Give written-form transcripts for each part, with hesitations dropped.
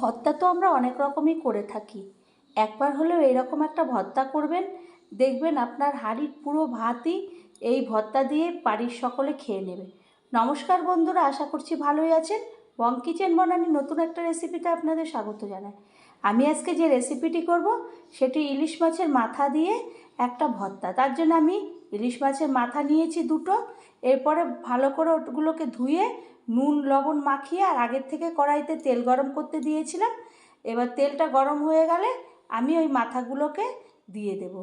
ভর্তা তো আমরা অনেক রকমই করে থাকি। একবার হলেও এরকম একটা ভর্তা করবেন, দেখবেন আপনার হাঁড়ির পুরো ভাতই এই ভর্তা দিয়ে বাড়ির সকলে খেয়ে নেবে। নমস্কার বন্ধুরা, আশা করছি ভালোই আছেন। বং কিচেন বনানি নতুন একটা রেসিপিতে আপনাদের স্বাগত জানাই। আমি আজকে যে রেসিপিটি করব সেটি ইলিশ মাছের মাথা দিয়ে একটা ভর্তা। তার জন্য আমি ইলিশ মাছের মাথা নিয়েছি দুটো। এরপরে ভালো করে ওগুলোকে ধুয়ে নুন লবণ মাখিয়ে আর আগের থেকে কড়াইতে তেল গরম করতে দিয়েছিলাম। এবার তেলটা গরম হয়ে গেলে আমি ওই মাথাগুলোকে দিয়ে দেব।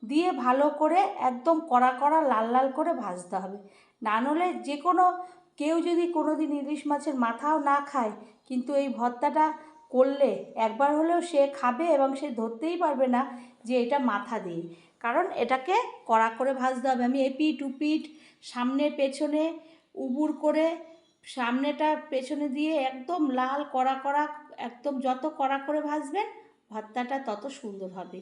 দিয়ে ভালো করে একদম কড়া কড়া লাল লাল করে ভাজতে হবে। না হলে যে কোনো কেউ যদি কোনো দিন ইলিশ মাছের মাথাও না খায়, কিন্তু এই ভর্তাটা করলে একবার হলেও সে খাবে এবং সে ধরতেই পারবে না যে এটা মাথা দিয়ে, কারণ এটাকে কড়া করে ভাজতে হবে। আমি এপিঠ উপিঠ সামনে পেছনে উবুর করে সামনেটা পেছনে দিয়ে একদম লাল কড়া কড়া, একদম যত কড়া করে ভাজবেন ভর্তাটা তত সুন্দর হবে।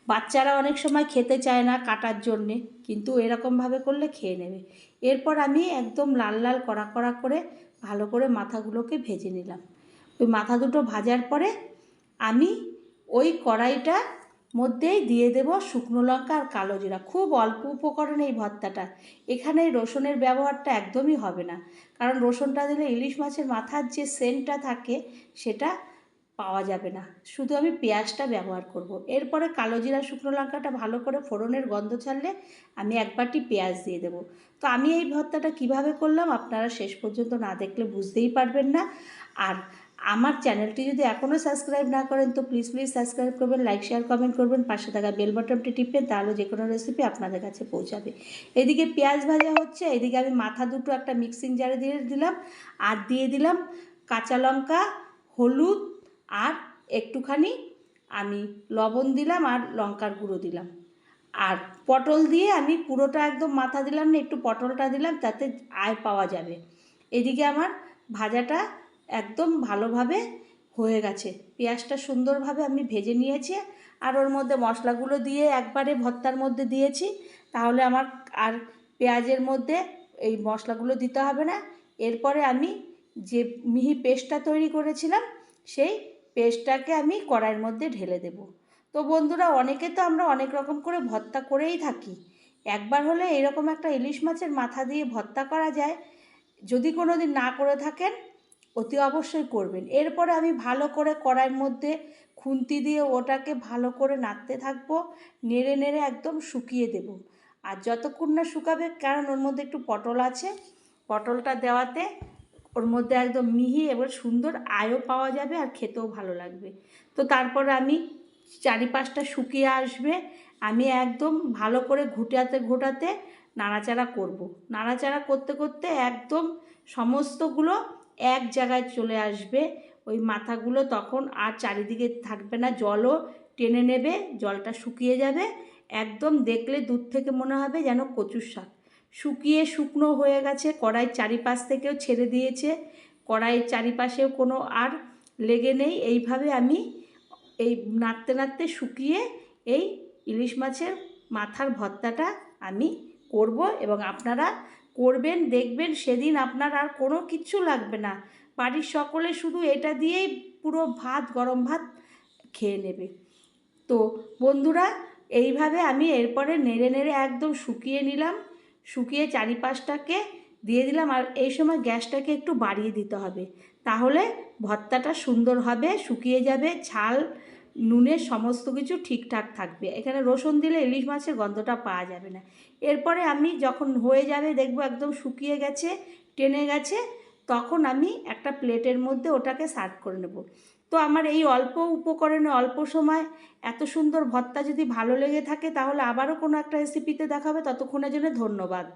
বাচ্চারা অনেক সময় খেতে চায় না কাটার জন্যে, কিন্তু এরকমভাবে করলে খেয়ে নেবে। এরপর আমি একদম লাল লাল কড়া কড়া করে ভালো করে মাথাগুলোকে ভেজে নিলাম। ওই মাথা দুটো ভাজার পরে আমি ওই কড়াইটা মধ্যেই দিয়ে দেব শুকনো লঙ্কা আর কালো জিরা। খুব অল্প উপকরণে এই ভর্তাটা, এখানে রসুনের ব্যবহারটা একদমই হবে না, কারণ রসুনটা দিলে ইলিশ মাছের মাথার যে সেন্টটা থাকে সেটা পাওয়া যাবে না। শুধু আমি পেঁয়াজটা ব্যবহার করব। এরপরে কালো জিরা শুকনো লঙ্কাটা ভালো করে ফোড়নের গন্ধ ছাড়লে আমি এক বাটি পেঁয়াজ দিয়ে দেবো। তো আমি এই ভর্তাটা কিভাবে করলাম আপনারা শেষ পর্যন্ত না দেখলে বুঝতেই পারবেন না। আর আমার চ্যানেলটি যদি এখনও সাবস্ক্রাইব না করেন তো প্লিজ সাবস্ক্রাইব করবেন, লাইক শেয়ার কমেন্ট করবেন, পাশে থাকা বেল বাটনটি টিপবেন, তাহলে যে কোনো রেসিপি আপনাদের কাছে পৌঁছাবে। এদিকে পেঁয়াজ ভাজা হচ্ছে, এদিকে আমি মাথা দুটো একটা মিক্সিং জারে দিয়ে দিলাম, আর দিয়ে দিলাম কাঁচা লঙ্কা, হলুদ আর একটুখানি আমি লবণ দিলাম আর লঙ্কার গুঁড়ো দিলাম। আর পটল দিয়ে আমি পুরোটা একদম মাথা দিলাম না, একটু পটলটা দিলাম, তাতে আয় পাওয়া যাবে। এদিকে আমার ভাজাটা একদম ভালোভাবে হয়ে গেছে, পেঁয়াজটা সুন্দরভাবে আমি ভেজে নিয়েছি। আর ওর মধ্যে মশলাগুলো দিয়ে একবারে ভর্তার মধ্যে দিয়েছি, তাহলে আমার আর পেঁয়াজের মধ্যে এই মশলাগুলো দিতে হবে না। এরপরে আমি যে মিহি পেস্টটা তৈরি করেছিলাম সেই পেস্টটাকে আমি কড়াইয়ের মধ্যে ঢেলে দেব। তো বন্ধুরা, অনেকে তো আমরা অনেক রকম করে ভর্তা করেই থাকি। একবার হলে এরকম একটা ইলিশ মাছের মাথা দিয়ে ভর্তা করা যায়, যদি কোনো দিন না করে থাকেন অতি অবশ্যই করবেন। এরপরে আমি ভালো করে কড়াইয়ের মধ্যে খুন্তি দিয়ে ওটাকে ভালো করে নাড়তে থাকবো, নেড়ে নেড়ে একদম শুকিয়ে দেব। আর যতক্ষণ না শুকাবে, কারণ ওর মধ্যে একটু পটল আছে, পটলটা দেওয়াতে ওর মধ্যে একদম মিহি এবার সুন্দর আয়ও পাওয়া যাবে আর খেতেও ভালো লাগবে। তো তারপরে আমি চারিপাশটা শুকিয়ে আসবে, আমি একদম ভালো করে ঘুটাতে ঘুটাতে নাড়াচাড়া করব। নাড়াচাড়া করতে করতে একদম সমস্তগুলো এক জায়গায় চলে আসবে ওই মাথাগুলো, তখন আর চারিদিকে থাকবে না, জলও টেনে নেবে, জলটা শুকিয়ে যাবে। একদম দেখলে দূর থেকে মনে হবে যেন কচুর শাক শুকিয়ে শুকনো হয়ে গেছে, কড়াইয়ের চারিপাশ থেকেও ছেড়ে দিয়েছে, কড়াইয়ের চারিপাশেও কোনো আর লেগে নেই। এইভাবে আমি এই নাড়তে নাড়তে শুকিয়ে এই ইলিশ মাছের মাথার ভর্তাটা আমি করব, এবং আপনারা করবেন, দেখবেন সেদিন আপনার আর কোনো কিচ্ছু লাগবে না, বাড়ির সকলে শুধু এটা দিয়েই পুরো ভাত, গরম ভাত খেয়ে নেবে। তো বন্ধুরা, এইভাবে আমি এরপরে নেড়ে নেড়ে একদম শুকিয়ে নিলাম, শুকিয়ে চারিপাশটাকে দিয়ে দিলাম। আর এই সময় গ্যাসটাকে একটু বাড়িয়ে দিতে হবে, তাহলে ভর্তাটা সুন্দর হবে, শুকিয়ে যাবে, ঝাল নুনের সমস্ত কিছু ঠিকঠাক থাকবে। এখানে রসুন দিলে ইলিশ মাছের গন্ধটা পাওয়া যাবে না। এরপরে আমি যখন হয়ে যাবে, দেখব একদম শুকিয়ে গেছে, টেনে গেছে, তখন আমি একটা প্লেটের মধ্যে ওটাকে সার্ভ করে নেব। তো আমার এই অল্প উপকরণে অল্প সময় এত সুন্দর ভর্তা যদি ভালো লেগে থাকে, তাহলে আবারও কোনো একটা রেসিপিতে দেখা হবে। ততক্ষণের জন্য ধন্যবাদ।